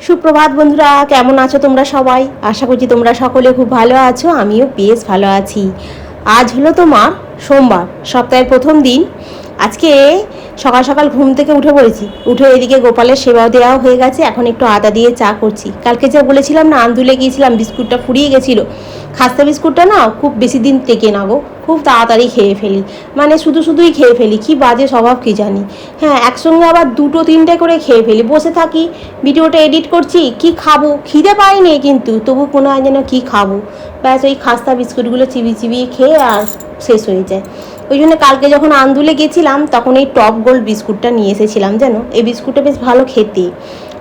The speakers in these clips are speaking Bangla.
সুপ্রভাত বন্ধুরা, কেমন আছো তোমরা সবাই? আশা করছি তোমরা সকলে খুব ভালো আছো, আমিও বেশ ভালো আছি। আজ হলো তোমার সোমবার, সপ্তাহের প্রথম দিন। আজকে সকাল সকাল ঘুম থেকে উঠে পড়েছি, উঠে এদিকে গোপালের সেবাও দেওয়াও হয়ে গেছে। এখন একটু আদা দিয়ে চা করছি। কালকে যে বলেছিলাম না আন্দুলে গিয়েছিলাম, বিস্কুটটা ফুরিয়ে গেছিলো। খাস্তা বিস্কুটটা না খুব বেশি দিন টেকে না গো, খুব তাড়াতাড়ি খেয়ে ফেলি, মানে শুধুই খেয়ে ফেলি, কি বাজে স্বভাব কি জানি। হ্যাঁ, একসঙ্গে আবার দুটো তিনটে করে খেয়ে ফেলি, বসে থাকি ভিডিওটা এডিট করছি, কি খাবো খিদে পাইনি, কিন্তু তবু মনে হয় যেন কী খাবো, ব্যাস ওই খাস্তা বিস্কুটগুলো চিবিয়ে খেয়ে আর শেষ হয়ে যায়। ওই জন্য কালকে যখন আন্দুলে গেছিলাম তখন এই টপ গোল্ড বিস্কুটটা নিয়ে এসেছিলাম, জানো এই বিস্কুটটা বেশ ভালো খেতে।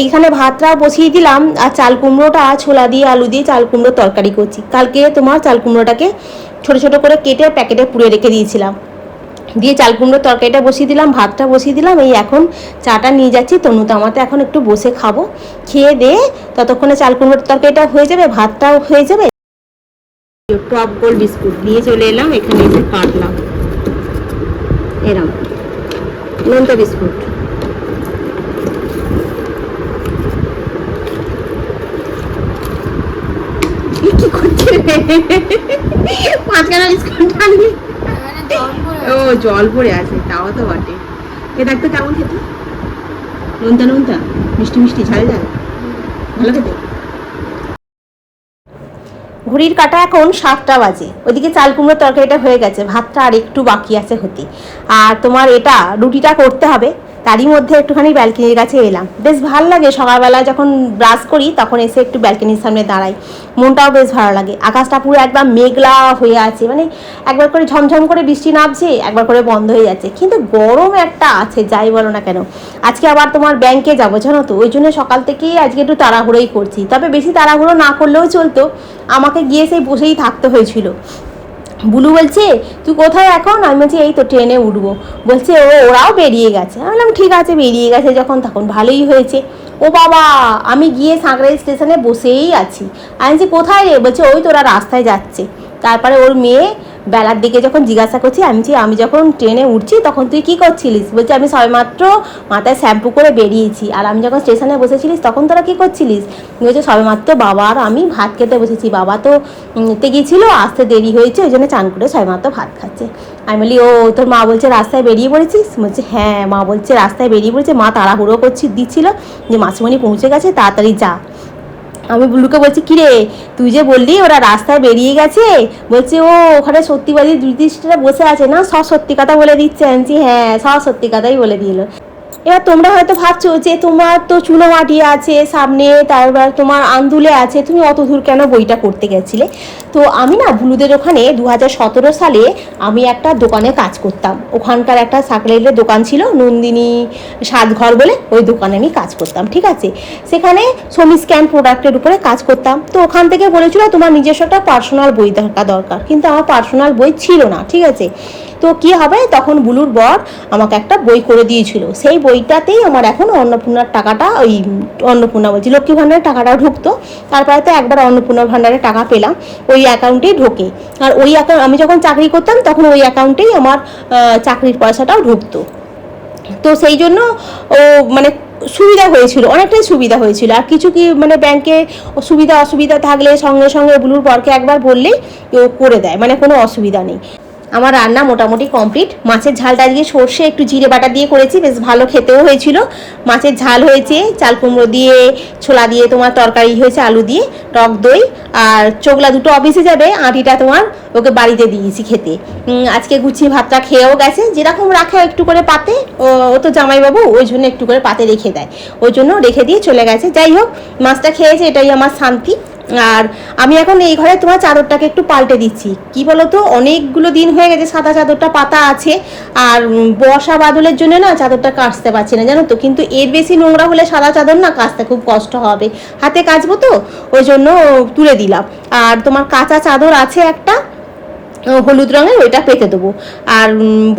এইখানে ভাতটা বসিয়ে দিলাম, আর চাল কুমড়োটা ছোলা দিয়ে আলু দিয়ে চাল কুমড়োর তরকারি করছি। কালকে তোমার চাল কুমড়োটাকে ছোটো ছোটো করে কেটে প্যাকেটে পুড়ে রেখে দিয়েছিলাম, দিয়ে চাল কুমড়োর তরকারিটা বসিয়ে দিলাম, ভাতটা বসিয়ে দিলাম। এই এখন চাটা নিয়ে যাচ্ছি তনু তামাতে, এখন একটু বসে খাবো, খেয়ে দিয়ে ততক্ষণে চাল কুমড়োর তরকারিটা হয়ে যাবে, ভাতটাও হয়ে যাবে। টপ গোল্ড বিস্কুট নিয়ে চলে এলাম, এখানে এসে কাটলাম এরম নোনতা বিস্কুট। কি করছে পাঁচখানা বিস্কুট আনলি? ও জল পড়ে আছে, তাও তো বটে। এ দেখতো কেমন খেতে, নোনতা মিষ্টি ঝাল ভালো খেতে। ঘড়ির কাঁটা এখন 7টা বাজে। ওইদিকে চাল কুমড়োর তরকারিটা হয়ে গেছে, ভাতটা আর একটু বাকি আছে হতে। আর তোমার এটা রুটিটা করতে হবে, তারই মধ্যে একটুখানি ব্যালকনির কাছে এলাম। বেশ ভালো লাগে সকালবেলা যখন ব্রাশ করি তখন এসে একটু ব্যালকনির সামনে দাঁড়াই, মনটাও বেশ ভালো লাগে। আকাশটা পুরো একদম মেঘলা হয়ে আছে, মানে একবার করে ঝমঝম করে বৃষ্টি নামছে, একবার করে বন্ধ হয়ে যাচ্ছে, কিন্তু গরম একটা আছে যাই বলো না কেন। আজকে আবার তোমার ব্যাংকে যাবো জানো তো, ওই জন্য সকাল থেকেই আজকে একটু তাড়াহুড়োই করছি। তবে বেশি তাড়াহুড়ো না করলেও চলতো, আমাকে গিয়ে সেই বসেই থাকতে হয়েছিল। বুলু বলছে তুই কোথায় এখন? আমি বলছি এই তো ট্রেনে উঠবো। বলছে ওরাও বেরিয়ে গেছে। আমি বললাম ঠিক আছে, বেরিয়ে গেছে যখন তখন ভালোই হয়েছে। ও বাবা, আমি গিয়ে সাঁকরাইল স্টেশনে বসেই আছি। আমি বলছি কোথায় রে? বলছে ওই তোরা রাস্তায় যাচ্ছে। তারপরে ওর মেয়ে বেলার দিকে যখন জিজ্ঞাসা করছি, আমি যখন ট্রেনে উঠছি তখন তুই কি করছিলিস? বলছে আমি সবেমাত্র মাথায় শ্যাম্পু করে বেরিয়েছি। আর আমি যখন স্টেশনে বসেছিলিস তখন তোরা কি করছিলিস? বলছে সবেমাত্র বাবা আর আমি ভাত খেতে বসেছি, বাবা তো তে গিয়েছিলো, আসতে দেরি হয়েছে, ওই জন্য চান করে সবেমাত্র ভাত খাচ্ছে। আমি বলি ও তোর মা বলছে রাস্তায় বেরিয়ে পড়েছিস? বলছে হ্যাঁ, মা বলছে রাস্তায় বেরিয়ে পড়েছে, মা তাড়াহুড়ো দিচ্ছিল যে মাসিমণি পৌঁছে গেছে, তাড়াতাড়ি যা। আমি বুলুকে বলছি কিরে তুই যে বললি ওরা রাস্তায় বেরিয়ে গেছে, বলছে ও ওখানে সত্যিবাদী দুর্দৃষ্টরা বসে আছে না, সব সত্যি কথা বলে দিচ্ছে। আনছি হ্যাঁ, সব সত্যি কথাই বলে দিল। এবার তোমরা হয়তো ভাবছো যে তোমার তো চুনোমাটি আছে সামনে, তারপর তোমার আন্দুলে আছে, তুমি অত দূর কেন বইটা করতে গেছিলে? তো আমি না বুলুদের ওখানে 2017 সালে আমি একটা দোকানে কাজ করতাম। ওখানকার একটা সাকরাইলের দোকান ছিল, নন্দিনী সাজঘর বলে, ওই দোকানে আমি কাজ করতাম। ঠিক আছে, সেখানে সমী স্ক্যান প্রোডাক্টের উপরে কাজ করতাম। তো ওখান থেকে বলেছিল তোমার নিজস্ব একটা পার্সোনাল বই থাকা দরকার, কিন্তু আমার পার্সোনাল বই ছিল না। ঠিক আছে, তো কি হবে, তখন বুলুর বর আমাকে একটা বই করে দিয়েছিল, সেই বইটাতেই আমার এখন অন্নপূর্ণার টাকাটা, ওই অন্নপূর্ণা বলছি লক্ষ্মী ভাণ্ডারের টাকাটা ঢুকতো। তারপরে তো একবার অন্নপূর্ণা ভাণ্ডারের টাকা পেলাম, ওই অ্যাকাউন্টেই ঢোকে। আর ওই অ্যাকাউন্ট আমি যখন চাকরি করতাম তখন ওই অ্যাকাউন্টেই আমার চাকরির পয়সাটাও ঢুকতো। তো সেই জন্য ও মানে সুবিধা হয়েছিল, অনেকটাই সুবিধা হয়েছিল। আর কিছু কি মানে ব্যাংকে সুবিধা অসুবিধা থাকলে সঙ্গে সঙ্গে বুলুর বরকে একবার বললেই ও করে দেয়, মানে কোনো অসুবিধা নেই। আমার রান্না মোটামুটি কমপ্লিট। মাছের ঝালটা আজকে সর্ষে একটু জিরে বাটা দিয়ে করেছি, বেশ ভালো খেতেও হয়েছিল। মাছের ঝাল হয়েছে, চাল কুমড়ো দিয়ে ছোলা দিয়ে তোমার তরকারি হয়েছে, আলু দিয়ে, টক দই। আর চোগলা দুটো অফিসে যাবে, আঁটিটা তোমার ওকে বাড়িতে দিয়েছি খেতে। আজকে গুছিয়ে ভাতটা খেয়েও গেছে, যেরকম রাখে একটু করে পাতে, ও তো জামাইবাবু ওই জন্য একটু করে পাতে রেখে দেয়, ওই জন্য রেখে দিয়ে চলে গেছে। যাই হোক, মাছটা খেয়েছে, এটাই আমার শান্তি। আর আমি এখন এই ঘরে তোমার চাদরটাকে একটু পাল্টে দিচ্ছি। কি বলতো, অনেকগুলো দিন হয়ে গেছে সাদা চাদরটা পাতা আছে, আর বর্ষা বাদলের জন্য না চাদরটা কাচতে পারছি না জানো তো। কিন্তু এর বেশি নোংরা হলে সাদা চাদর না কাচতে খুব কষ্ট হবে, হাতে কাচবো তো, ওই জন্য তুলে দিলাম। আর তোমার কাঁচা চাদর আছে একটা, হলুদ রঙের ওইটা পেতে দেবো। আর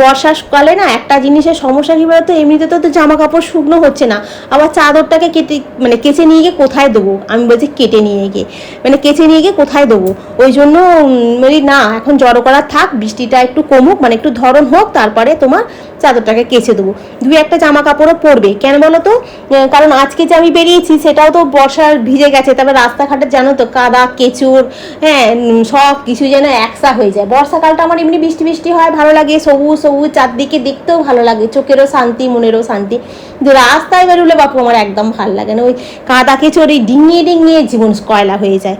বর্ষাকালে না একটা জিনিসের সমস্যা কী বলতো, এমনিতে তো জামা কাপড় শুকনো হচ্ছে না, আবার চাদরটাকে কেটে মানে কেচে নিয়ে গিয়ে কোথায় দেবো, আমি বলছি কেটে নিয়ে গিয়ে মানে কেচে নিয়ে গিয়ে কোথায় দেবো, ওই জন্য বলি না এখন জড়ো করা থাক, বৃষ্টিটা একটু কমুক মানে একটু ধরন হোক, তারপরে তোমার চাদরটাকে কেচে দেবো। দুই একটা জামা কাপড়ও পরবে, কেন বলো তো, কারণ আজকে যে আমি বেরিয়েছি সেটাও তো বর্ষার ভিজে গেছে, তারপরে রাস্তাঘাটে জানো তো কাদা কেচুর, হ্যাঁ সব কিছু যেন একসা হয়ে যায়। বর্ষাকালটা আমার এমনি বৃষ্টি বৃষ্টি হয়, ভালো লাগে, সবুজ সবুজ চারদিকে দেখতেও ভালো লাগে, চোখেরও শান্তি মনেরও শান্তি। কিন্তু রাস্তায় বেরোলে বাপু আমার একদম ভালো লাগে না, ওই কাদা কেচুর এই ডিঙিয়ে ডিঙিয়ে জীবন কয়লা হয়ে যায়।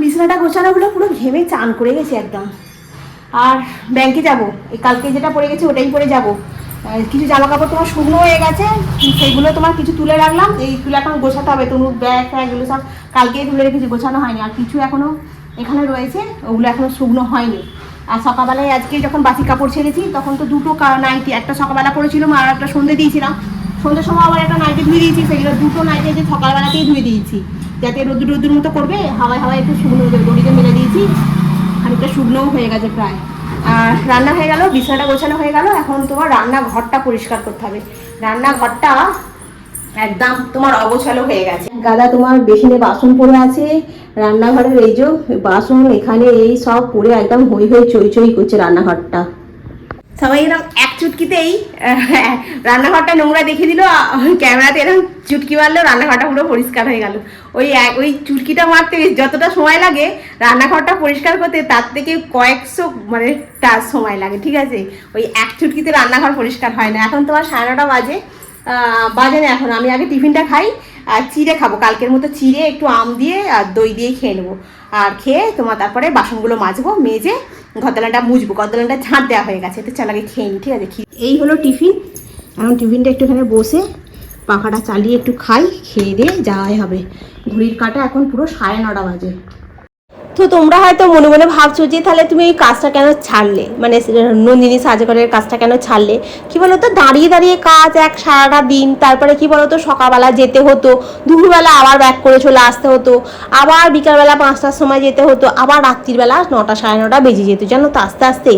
বিছানাটা গোছানো হলো, পুরো ঘেমে চান করে গেছি একদম। আর ব্যাংকে যাব, এই কালকে যেটা পরে গেছি ওটাই পরে যাব। কিছু জামা কাপড় তোমার শুকনো হয়ে গেছে, সেইগুলো তোমার কিছু তুলে রাখলাম, এইগুলো এখন গোছাতে হবে। তনুর ব্যাগ ফ্যাগগুলো সব কালকেই তুলে রেখেছি, গোছানো হয়নি। আর কিছু এখনও এখানে রয়েছে, ওগুলো এখনও শুকনো হয়নি। আর সকালবেলায় আজকে যখন বাসি কাপড় ছেড়েছি তখন তো দুটো নাইটি, একটা সকালবেলা পরেছিলাম আর একটা সন্ধ্যে দিয়েছিলাম, সন্ধ্যের সময় আবার একটা নাইটি ধুয়ে দিয়েছি, সেগুলো দুটো নাইটি যে সকালবেলাতেই ধুয়ে দিয়েছি, যাতে রোদ্দুর রোদ্দুর মতো করবে, হাওয়ায় হাওয়ায় একটু শুকনো হয়ে যাবে, দড়িতে মেলে দিয়েছি, খানিকটা শুকনোও হয়ে গেছে প্রায়। আর রান্না হয়ে গেল, বিছানাটা গোছানো হয়ে গেল, এখন তোমার রান্নাঘরটা পরিষ্কার করতে হবে। রান্নাঘরটা একদম তোমার অগোছালো হয়ে গেছে, গাদা তোমার বেসিনে বাসন পড়ে আছে, রান্নাঘরের এই যে বাসন এখানে এই সব পড়ে একদম হই হই চই চই করছে রান্নাঘরটা। সবাই এরকম এক চুটকিতেই রান্নাঘরটা নোংরা দেখে দিল, ক্যামেরাতে এরকম চুটকি মারলো, রান্নাঘরটা পুরো পরিষ্কার হয়ে গেল। ওই চুটকিটা মারতে যতটা সময় লাগে রান্নাঘরটা পরিষ্কার করতে, তার থেকে কয়েকশো মানে তার সময় লাগে, ঠিক আছে? ওই এক চুটকিতে রান্নাঘর পরিষ্কার হয় না। এখন তোমার 9:30 বাজে, বাজে না এখন। আমি আগে টিফিনটা খাই, আর চিড়ে খাবো, কালকের মতো চিড়ে একটু আম দিয়ে আর দই দিয়ে খেয়ে নেবো। আর খেয়ে তোমার তারপরে বাসনগুলো মাজবো, মেজে ঘরদোলাটা মুছবো, ঘরদোলাটা ঝাঁট দেওয়া হয়ে গেছে, তো চল আগে খেয়ে নিই, ঠিক আছে? এই হলো টিফিন। এখন টিফিনটা একটুখানি বসে পাখাটা চালিয়ে একটু খাই, খেয়ে দিয়ে যাওয়াই হবে। ঘড়ির কাঁটা এখন পুরো 9:30 বাজে। তো তোমরা হয়তো মনে মনে ভাবছো যে তাহলে তুমি এই কাজটা কেন ছাড়লে, মানে নন্দিনী সাজঘরের কাজটা কেন ছাড়লে? কি বলতো, দাঁড়িয়ে দাঁড়িয়ে কাজ এক সারাটা দিন, তারপরে কি বলতো সকালবেলা যেতে হতো, দুপুরবেলা আবার ব্যাক করে চলে আসতে হতো, আবার বিকালবেলা 5টার সময় যেতে হতো, আবার রাত্রিবেলা 9টা 9:30 বেজে যেত জানো তো আস্তে আস্তে।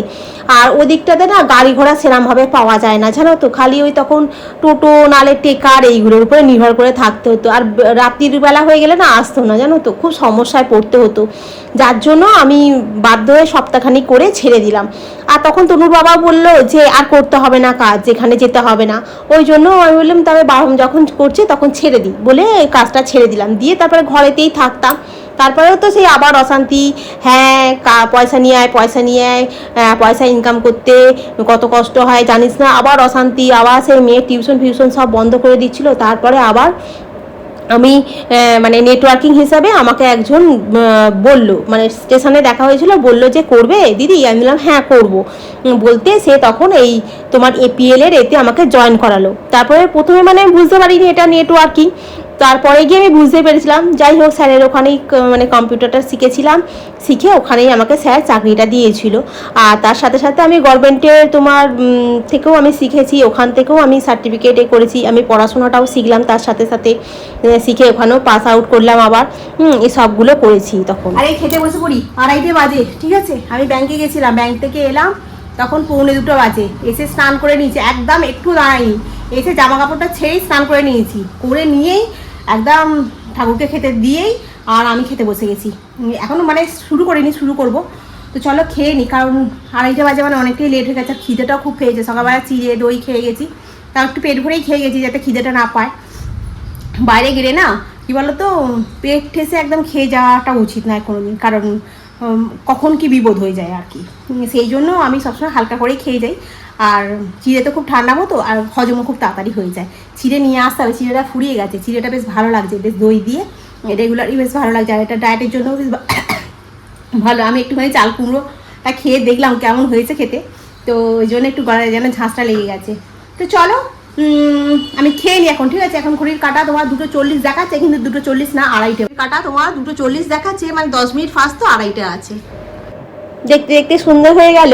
আর ওদিকটাতে না গাড়ি ঘোড়া সেরমভাবে পাওয়া যায় না জানো তো, খালি ওই তখন টোটো নালে টেকার এইগুলোর উপরে নির্ভর করে থাকতে হতো। আর রাত্রিবেলা হয়ে গেলে না আসতো না জানো তো, খুব সমস্যায় পড়তে হতো, যার জন্য আমি বাধ্য হয়ে সপ্তাহখানি করে ছেড়ে দিলাম। আর তখন তনুর বাবা বললো যে আর করতে হবে না কাজ, যেখানে যেতে হবে না, ওই জন্য আমি বললাম তবে যখন করছে তখন ছেড়ে দিই বলে কাজটা ছেড়ে দিলাম, দিয়ে তারপরে ঘরেতেই থাকতাম। তারপরেও তো সেই আবার অশান্তি, হ্যাঁ পয়সা নিয়ে আয় পয়সা নিয়ে আয়, পয়সা ইনকাম করতে কত কষ্ট হয় জানিস না, আবার অশান্তি, আবার সেই মেয়ের টিউশন ফিউশন সব বন্ধ করে দিচ্ছিলো। তারপরে আবার আমি মানে নেটওয়ার্কিং হিসাবে আমাকে একজন বলল, মানে স্টেশনে দেখা হয়েছিল, বলল যে করবে দিদি, আমি বললাম হ্যাঁ করবো বলতে, সে তখন এই তোমার APL এর এতে আমাকে জয়েন করালো। তারপরে প্রথমে মানে বুঝতে পারিনি এটা নেটওয়ার্কিং, তারপরে গিয়ে আমি বুঝতে পেরেছিলাম। যাই হোক, স্যারের ওখানেই মানে কম্পিউটারটা শিখেছিলাম, শিখে ওখানেই আমাকে স্যার চাকরিটা দিয়েছিল। আর তার সাথে সাথে আমি গভর্নমেন্টের তোমার থেকেও আমি শিখেছি, ওখান থেকেও আমি সার্টিফিকেট করেছি, আমি পড়াশোনাটাও শিখলাম তার সাথে সাথে, শিখে ওখানেও পাস আউট করলাম আবার, এই সবগুলো করেছি তখন। আর এই খেতে বসে পড়ি 2:30 বাজে, ঠিক আছে? আমি ব্যাংকে গেছিলাম, ব্যাংক থেকে এলাম তখন 1:45 বাজে, এসে স্নান করে নিয়েছি, একদম একটু দাঁড়াইনি, এসে জামা কাপড়টা ছেড়েই স্নান করে নিয়েছি, করে নিয়েই একদম ঠাকুরকে খেতে দিয়েই আর আমি খেতে বসে গেছি। এখনও মানে শুরু করিনি, শুরু করব। তো চলো খেয়ে নিই, কারণ 2:30 বাজে মানে অনেকটাই লেট হয়ে গেছে, খিদেটাও খুব পেয়েছে। সকালবেলা চিড়ে দই খেয়ে গেছি, তাও একটু পেট ভরেই খেয়ে গেছি যাতে খিদেটা না পায়। বাইরে গেলে না কি বলো তো, পেট ঠেসে একদম খেয়ে যাওয়াটা উচিত নয় কোনোদিন, কারণ কখন কি বিপদ হয়ে যায় আর কি। সেই জন্য আমি সবসময় হালকা করেই খেয়ে যাই। আর চিড়ে তো খুব ঠান্ডা মতো, আর হজমও খুব তাড়াতাড়ি হয়ে যায়। চিড়ে নিয়ে আসতে হবে, চিড়েটা ফুরিয়ে গেছে, চিড়েটা বেশ ভালো লাগছে, বেশ দই দিয়ে রেগুলারই বেশ ভালো লাগছে, আর এটা ডায়েটের জন্য বেশ ভালো। আমি একটুখানি চাল কুমড়োটা খেয়ে দেখলাম কেমন হয়েছে খেতে, তো ওই জন্য একটু গলায় যেন ঝাঁসটা লেগে গেছে। তো চলো আমি খেয়ে নিই এখন, ঠিক আছে? এখন ঘড়ির কাঁটা তোমার 2:40 দেখাচ্ছে, কিন্তু 2:40 না, 2:30 কাঁটা তোমার 2:40 দেখাচ্ছে, মানে 10 মিনিট ফাস্ট তো 2:30 আছে। দেখতে দেখতে সুন্দর হয়ে গেল।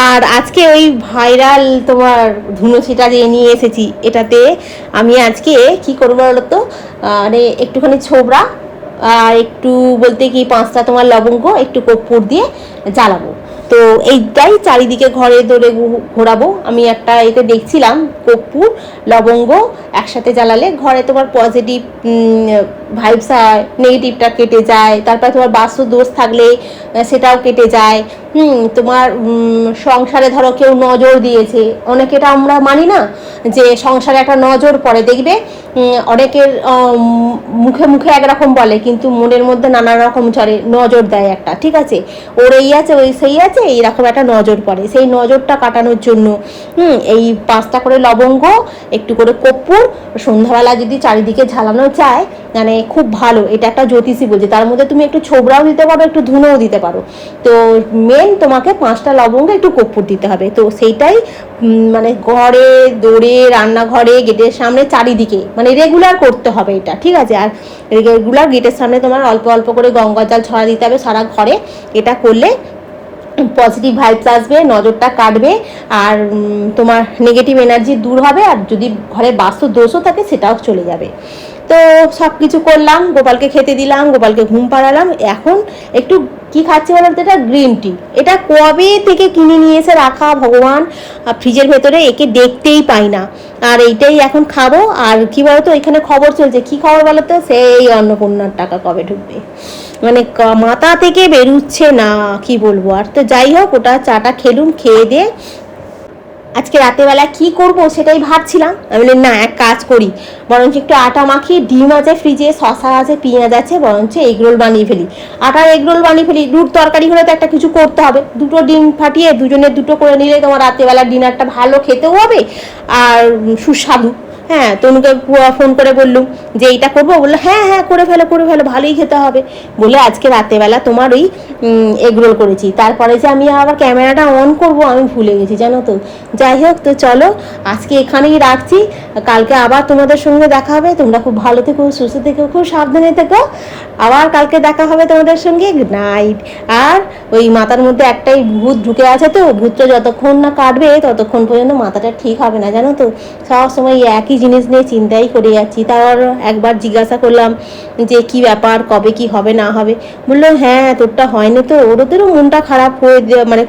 আর আজকে ওই ভাইরাল তোমার ধুনুচিটা যে নিয়ে এসেছি, এটাতে আমি আজকে কি করবো বলতো, মানে একটুখানি ছোবড়া আর একটু বলতে কি 5টা তোমার লবঙ্গ, একটু কর্পূর দিয়ে জ্বালাবো। তো এইটাই চারিদিকে ঘরে দৌড়ে ঘোরাবো। আমি একটা এতে দেখছিলাম কর্পূর লবঙ্গ একসাথে জ্বালালে ঘরে তোমার পজিটিভ ভাইবস হয়, নেগেটিভটা কেটে যায়। তারপর তোমার বাস্তু দোষ থাকলে সেটাও কেটে যায়। তোমার সংসারে ধরো কেউ নজর দিয়েছে, অনেকেটা আমরা মানি না যে সংসারে একটা নজর পড়ে, দেখবে অনেকের মুখে মুখে একরকম বলে কিন্তু মনের মধ্যে নানা রকম চলে, নজর দেয় একটা, ঠিক আছে, ওর এই আছে ওই সেই আছে এইরকম একটা নজর পড়ে। সেই নজরটা কাটানোর জন্য এই 5টা করে লবঙ্গ, একটু করে কর্পূর সন্ধ্যাবেলা যদি চারিদিকে ঝালানো যায়, মানে খুব ভালো। এটা একটা জ্যোতিষী বলছে, তার মধ্যে তুমি একটু ছোবড়াও দিতে পারো, একটু ধুনোও দিতে পারো। তো মেন তোমাকে 5টা লবঙ্গ একটু কর্পূর দিতে হবে। তো সেইটাই মানে ঘরে দৌড়ে, রান্নাঘরে, গেটের সামনে, চারিদিকে মানে রেগুলার করতে হবে এটা, ঠিক আছে। আর রেগুলার গেটের সামনে তোমার অল্প অল্প করে গঙ্গা জল ছড়া দিতে হবে সারা ঘরে। এটা করলে পজিটিভ ভাইবস আসবে, নজরটা কাটবে, আর তোমার নেগেটিভ এনার্জি দূর হবে। আর যদি ঘরে বাস্তু দোষও থাকে সেটাও চলে যাবে। তো সব কিছু করলাম, গোপালকে খেতে দিলাম, গোপালকে ঘুম পাড়ালাম। এখন একটু কি খাচ্ছি বলতো, এটা গ্রিন টি। এটা কবে থেকে কিনে নিয়ে এসে রাখা ভগবান ফ্রিজের ভেতরে, একে দেখতেই পাই না। আর এইটাই এখন খাবো। আর কি বলতো, এখানে খবর চলছে, কি খবর বলতো, সেই অন্নপূর্ণার টাকা কবে ঢুকবে, মানে মাথা থেকে বেরুচ্ছে না, কি বলবো। আর তো যাই হোক, ওটা চাটা খেলুম, খেয়ে দিয়ে আজকে রাতেরবেলা কি করব সেটাই ভাবছিলাম। আমি বলি না, এক কাজ করি, বরঞ্চ একটু আটা মাখিয়ে, ডিম আছে ফ্রিজে, শশা আছে, পেঁয়াজ আছে, বরঞ্চ এগরোল বানিয়ে ফেলি। আটার এগরোল বানিয়ে ফেলি। রুট তরকারি হলে তো একটা কিছু করতে হবে, 2টো ডিম ফাটিয়ে দুজনের 2টো করে নিলে তোমার রাতেরবেলা ডিনারটা ভালো খেতেও হবে আর সুস্বাদু। হ্যাঁ, তনুকে ফোন করে বললুম যে এইটা করবো, বললো হ্যাঁ হ্যাঁ করে ফেলো করে ফেলো, ভালোই খেতে হবে বলে আজকে রাতেরবেলা তোমার ওই এগরোল করেছি। তারপরে যে আমি আবার ক্যামেরাটা অন করব আমি ভুলে গেছি, জানো তো। যাই হোক, তো চলো আজকে এখানেই রাখছি। কালকে আবার তোমাদের সঙ্গে দেখা হবে। তোমরা খুব ভালো থেকো, সুস্থ থেকো, খুব সাবধানে থেকো। আবার কালকে দেখা হবে তোমাদের সঙ্গে। Good night. আর ওই মাথার মধ্যে একটাই ভূত ঢুকে আছে, তো ভূতটা যতক্ষণ না কাটবে ততক্ষণ পর্যন্ত মাথাটা ঠিক হবে না, জানো তো। সব সময় একই জিনিস নিয়ে চিন্তাই করে যাচ্ছি। তার একবার জিজ্ঞাসা করলাম যে কি ব্যাপার, কবে কি হবে না হবে, বললো হ্যাঁ তোরটা হয়নি তো। ওদেরও মনটা খারাপ হয়ে মানে